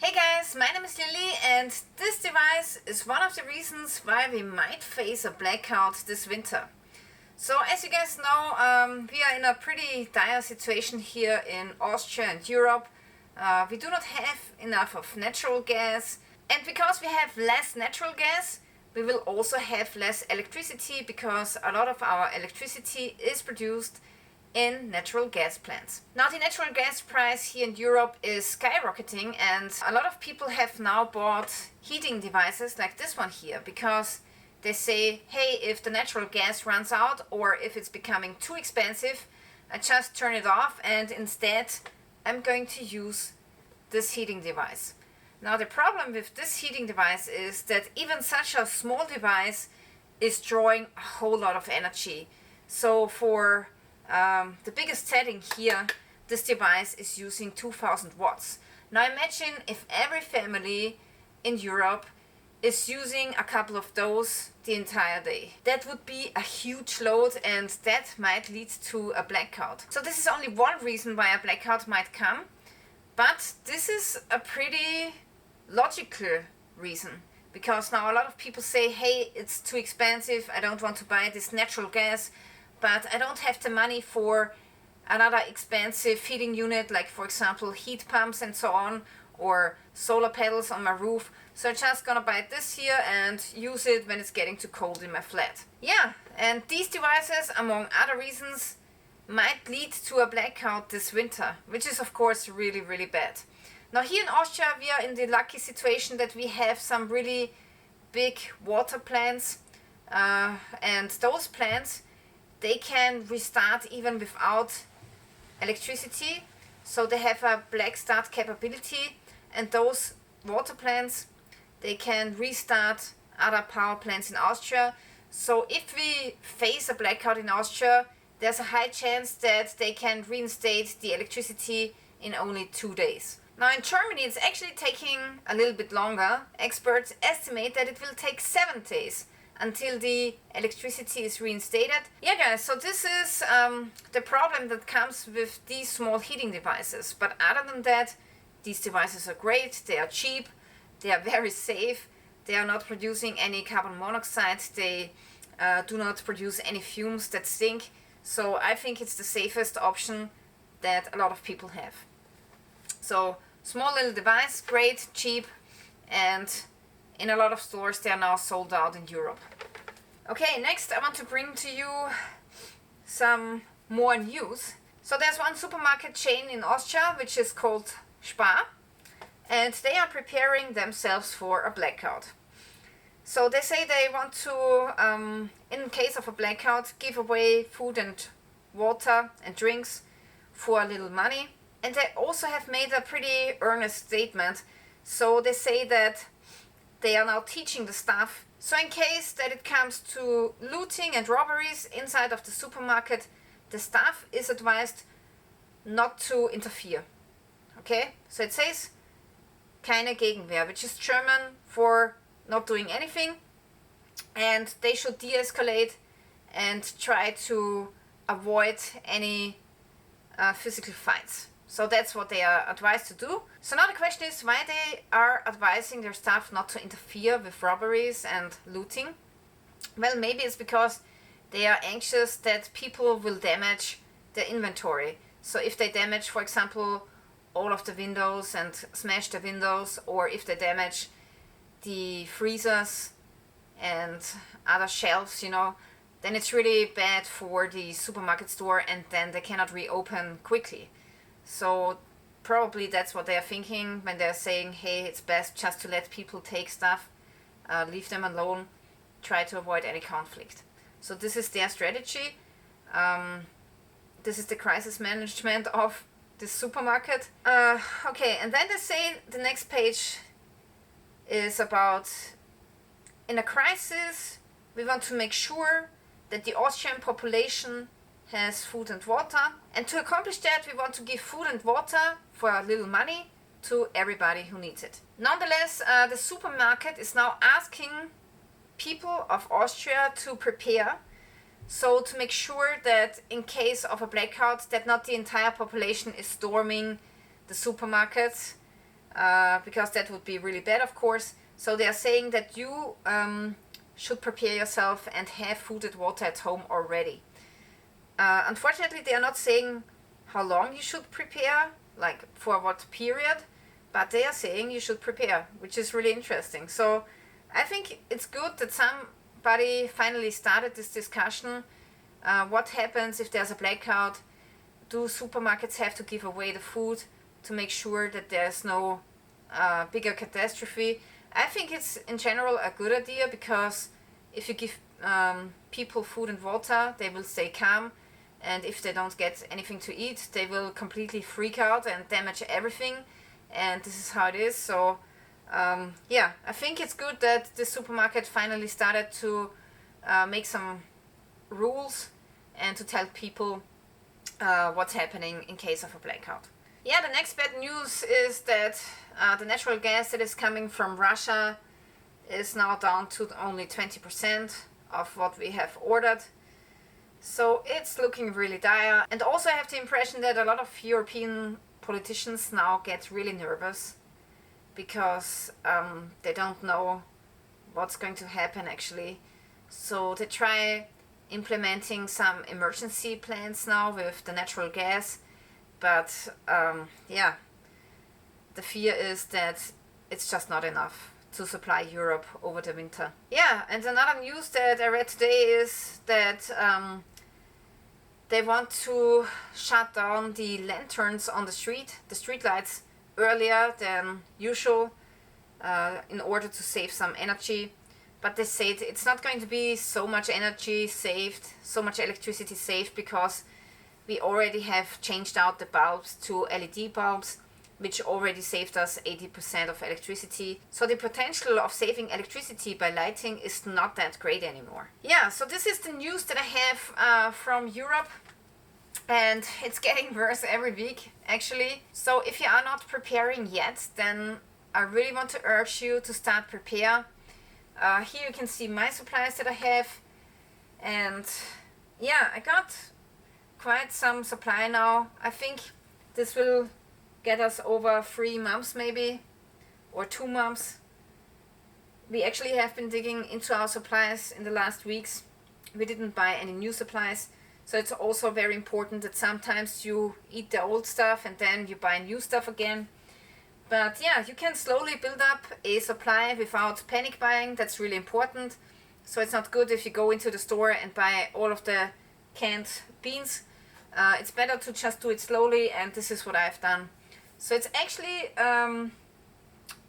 Hey guys, my name is Lily and this device is one of the reasons why we might face a blackout this winter. So as you guys know, we are in a pretty dire situation here in Austria and Europe. We do not have enough of natural gas, and because we have less natural gas, we will also have less electricity because a lot of our electricity is produced in natural gas plants. Now the natural gas price here in Europe is skyrocketing, and a lot of people have now bought heating devices like this one here because they say, hey, if the natural gas runs out or if it's becoming too expensive, I just turn it off and instead I'm going to use this heating device. Now the problem with this heating device is that even such a small device is drawing a whole lot of energy. So for the biggest setting here, this device is using 2000 watts. Now imagine if every family in Europe is using a couple of those the entire day. That would be a huge load, and that might lead to a blackout. So this is only one reason why a blackout might come, but this is a pretty logical reason, because now a lot of people say, hey, it's too expensive, I don't want to buy this natural gas, but I don't have the money for another expensive heating unit, like for example heat pumps and so on, or solar panels on my roof. So I'm just gonna buy this here and use it when it's getting too cold in my flat. Yeah, and these devices, among other reasons, might lead to a blackout this winter, which is of course really, really bad. Now here in Austria we are in the lucky situation that we have some really big water plants, and those plants, they can restart even without electricity, so they have a black start capability, and those water plants, they can restart other power plants in Austria. So if we face a blackout in Austria, there's a high chance that they can reinstate the electricity in only 2 days. Now in Germany it's actually taking a little bit longer. Experts estimate that it will take 7 days until the electricity is reinstated. Yeah guys, so this is the problem that comes with these small heating devices. But other than that, these devices are great, they are cheap, they are very safe, they are not producing any carbon monoxide, they do not produce any fumes that stink. So I think it's the safest option that a lot of people have. So small little device, great, cheap, and in a lot of stores they are now sold out in Europe. Okay, next I want to bring to you some more news. So there's one supermarket chain in Austria which is called Spar, and they are preparing themselves for a blackout. So they say they want to, in case of a blackout, give away food and water and drinks for a little money. And they also have made a pretty earnest statement. So they say that they are now teaching the staff. So in case that it comes to looting and robberies inside of the supermarket, the staff is advised not to interfere. Okay? So it says keine Gegenwehr, which is German for not doing anything. And they should de-escalate and try to avoid any physical fights. So that's what they are advised to do. So now the question is why they are advising their staff not to interfere with robberies and looting. Well, maybe it's because they are anxious that people will damage their inventory. So if they damage, for example, all of the windows and smash the windows, or if they damage the freezers and other shelves, then it's really bad for the supermarket store, and then they cannot reopen quickly. So probably that's what they're thinking when they're saying, hey, it's best just to let people take stuff, leave them alone, try to avoid any conflict. So this is their strategy. This is the crisis management of this supermarket. Okay, and then they say the next page is about, in a crisis, we want to make sure that the Austrian population has food and water, and to accomplish that we want to give food and water for a little money to everybody who needs it. Nonetheless, the supermarket is now asking people of Austria to prepare, so to make sure that in case of a blackout that not the entire population is storming the supermarkets because that would be really bad, of course. So they are saying that you should prepare yourself and have food and water at home already. Unfortunately, they are not saying how long you should prepare, like for what period, but they are saying you should prepare, which is really interesting. So I think it's good that somebody finally started this discussion. What happens if there's a blackout? Do supermarkets have to give away the food to make sure that there's no bigger catastrophe? I think it's in general a good idea, because if you give people food and water, they will stay calm, and if they don't get anything to eat, they will completely freak out and damage everything, and this is how it is. So yeah, I think it's good that the supermarket finally started to make some rules and to tell people what's happening in case of a blackout. Yeah, the next bad news is that the natural gas that is coming from Russia is now down to only 20% of what we have ordered. So it's looking really dire. And also I have the impression that a lot of European politicians now get really nervous, because they don't know what's going to happen actually. So they try implementing some emergency plans now with the natural gas. But yeah, the fear is that it's just not enough to supply Europe over the winter. Yeah, and another news that I read today is that they want to shut down the lanterns on the street lights, earlier than usual, in order to save some energy. But they said it's not going to be so much energy saved, so much electricity saved, because we already have changed out the bulbs to LED bulbs, which already saved us 80% of electricity. So the potential of saving electricity by lighting is not that great anymore. Yeah, so this is the news that I have from Europe. And it's getting worse every week, actually. So if you are not preparing yet, then I really want to urge you to start prepare. Here you can see my supplies that I have. And yeah, I got quite some supply now. I think this will get us over 3 months maybe, or 2 months. We actually have been digging into our supplies in the last weeks. We didn't buy any new supplies. So it's also very important that sometimes you eat the old stuff and then you buy new stuff again. But yeah, you can slowly build up a supply without panic buying. That's really important. So it's not good if you go into the store and buy all of the canned beans. It's better to just do it slowly, and this is what I've done. So it's actually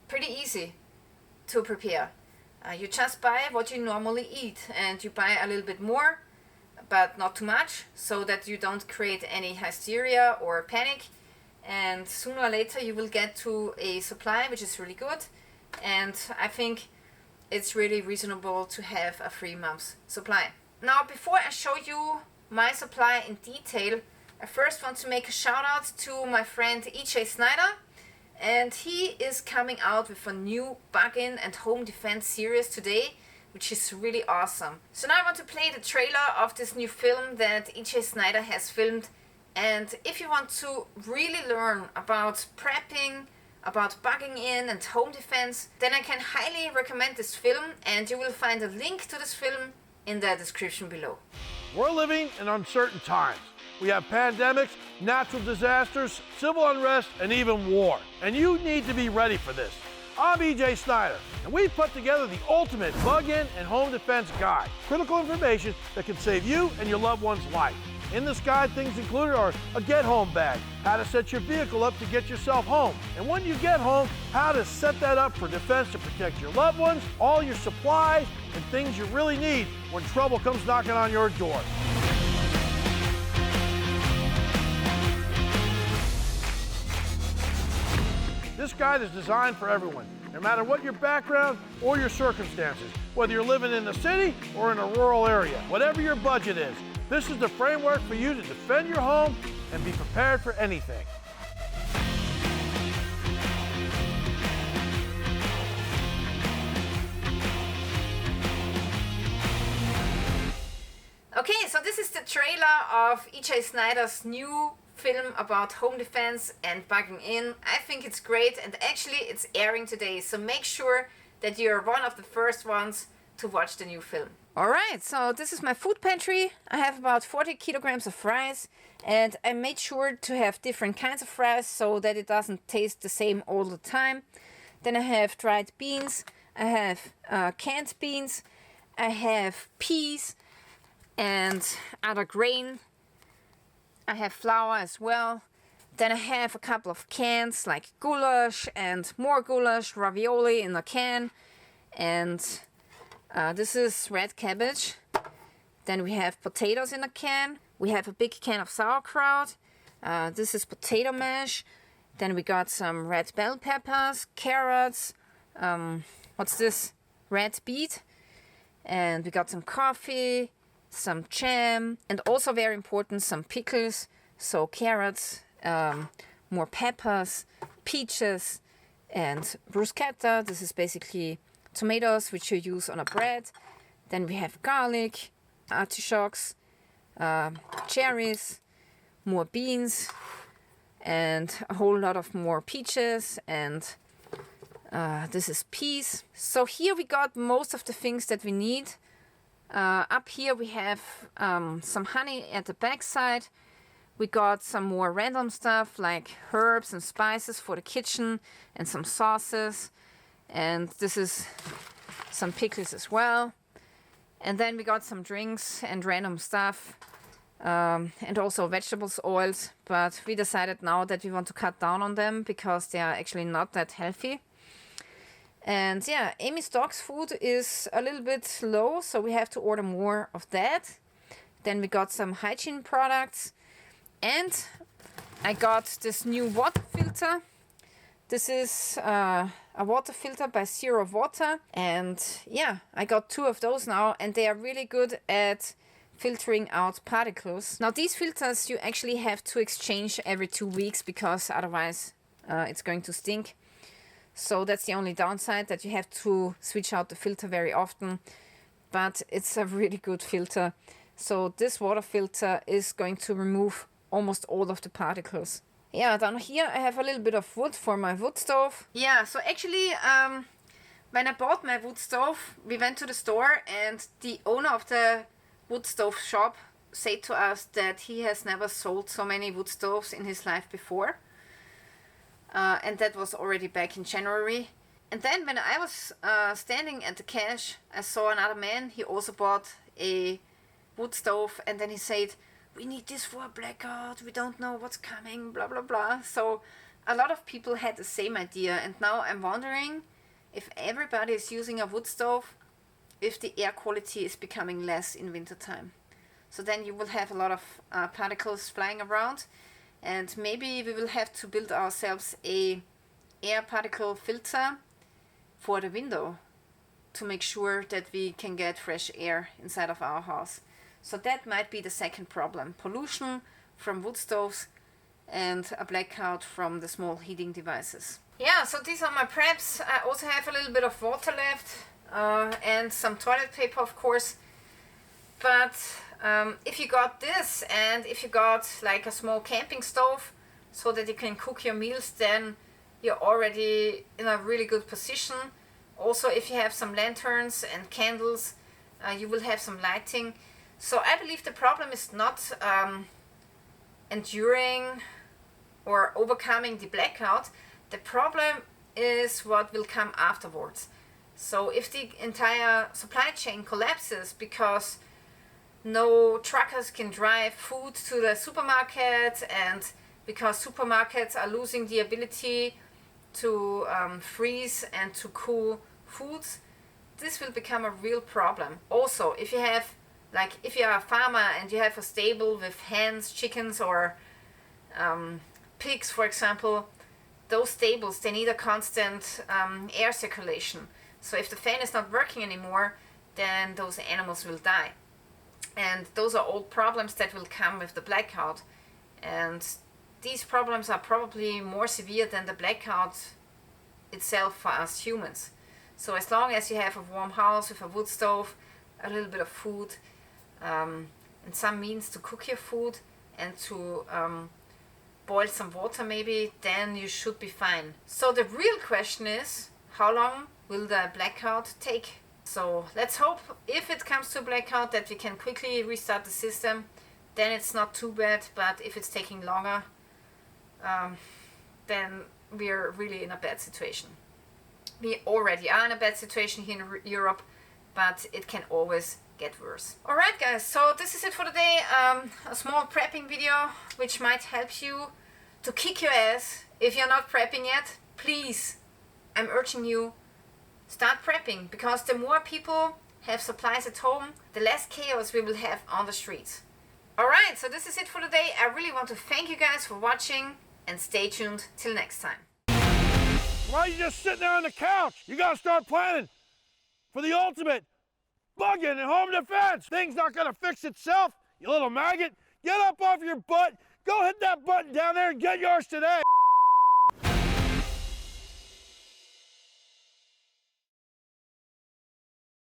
pretty easy to prepare. You just buy what you normally eat, and you buy a little bit more, but not too much, so that you don't create any hysteria or panic. And sooner or later you will get to a supply which is really good, and I think it's really reasonable to have a 3 months supply. Now, before I show you my supply in detail, I first want to make a shout out to my friend EJ Snyder, and he is coming out with a new bug-in and home defense series today, which is really awesome. So now I want to play the trailer of this new film that EJ Snyder has filmed. And if you want to really learn about prepping, about bugging in and home defense, then I can highly recommend this film, and you will find a link to this film in the description below. We're living in uncertain times. We have pandemics, natural disasters, civil unrest, and even war. And you need to be ready for this. I'm EJ Snyder, and we've put together the ultimate bug-in and home defense guide. Critical information that can save you and your loved one's life. In this guide, things included are a get-home bag, how to set your vehicle up to get yourself home, and when you get home, how to set that up for defense to protect your loved ones, all your supplies, and things you really need when trouble comes knocking on your door. This guide is designed for everyone, no matter what your background or your circumstances, whether you're living in the city or in a rural area, whatever your budget is. This is the framework for you to defend your home and be prepared for anything. Okay, so this is the trailer of EJ Snyder's new film about home defense and bugging in. I think it's great, and actually it's airing today, so make sure that you're one of the first ones to watch the new film. Alright, so this is my food pantry. I have about 40 kilograms of fries, and I made sure to have different kinds of fries so that it doesn't taste the same all the time. Then I have dried beans, I have canned beans, I have peas and other grain. I have flour as well. Then I have a couple of cans like goulash and more goulash, ravioli in a can, and this is red cabbage. Then we have potatoes in a can. We have a big can of sauerkraut. This is potato mash. Then we got some red bell peppers, carrots. What's this? Red beet. And we got some coffee, some jam, and also very important, some pickles. So carrots, more peppers, peaches, and bruschetta. This is basically tomatoes which you use on a bread. Then we have garlic, artichokes, cherries, more beans, and a whole lot of more peaches, and this is peas. So here we got most of the things that we need. Up here we have some honey at the back side. We got some more random stuff like herbs and spices for the kitchen and some sauces. And this is some pickles as well. And then we got some drinks and random stuff. And also vegetables oils. But we decided now that we want to cut down on them because they are actually not that healthy. And yeah, Amy's dog's food is a little bit low, so we have to order more of that. Then we got some hygiene products. And I got this new water filter. This is a water filter by Zero Water, and yeah, I got 2 of those now, and they are really good at filtering out particles. Now these filters you actually have to exchange every 2 weeks because otherwise it's going to stink. So that's the only downside, that you have to switch out the filter very often, but it's a really good filter. So this water filter is going to remove almost all of the particles. Yeah, down here I have a little bit of wood for my wood stove. Yeah, so actually when I bought my wood stove, we went to the store, and the owner of the wood stove shop said to us that he has never sold so many wood stoves in his life before. And that was already back in January. And then when I was standing at the cash, I saw another man. He also bought a wood stove, and then he said, "We need this for a blackout, we don't know what's coming, blah blah blah." So a lot of people had the same idea, and now I'm wondering if everybody is using a wood stove, if the air quality is becoming less in wintertime. So then you will have a lot of particles flying around, and maybe we will have to build ourselves a air particle filter for the window to make sure that we can get fresh air inside of our house. So that might be the second problem: pollution from wood stoves and a blackout from the small heating devices. Yeah, so these are my preps. I also have a little bit of water left and some toilet paper, of course. But if you got this, and if you got like a small camping stove so that you can cook your meals, then you're already in a really good position. Also, if you have some lanterns and candles, you will have some lighting. So I believe the problem is not enduring or overcoming the blackout. The problem is what will come afterwards. So if the entire supply chain collapses because no truckers can drive food to the supermarket, and because supermarkets are losing the ability to freeze and to cool foods, this will become a real problem. Also, if you have, like, if you are a farmer and you have a stable with hens, chickens, or pigs, for example, those stables, they need a constant air circulation. So if the fan is not working anymore, then those animals will die. And those are all problems that will come with the blackout. And these problems are probably more severe than the blackout itself for us humans. So as long as you have a warm house with a wood stove, a little bit of food, and some means to cook your food and to boil some water maybe, then you should be fine. So the real question is, how long will the blackout take? So let's hope if it comes to blackout that we can quickly restart the system. Then it's not too bad, but if it's taking longer, then we are really in a bad situation. We already are in a bad situation here in Europe, but it can always get worse. Alright guys, so this is it for today. A small prepping video which might help you to kick your ass if you're not prepping yet. Please, I'm urging you, start prepping, because the more people have supplies at home, the less chaos we will have on the streets. Alright, so this is it for today. I really want to thank you guys for watching and stay tuned till next time. Why are you just sitting there on the couch? You gotta start planning for the ultimate bugging and home defense. Thing's not gonna fix itself, you little maggot. Get up off your butt, go hit that button down there and get yours today.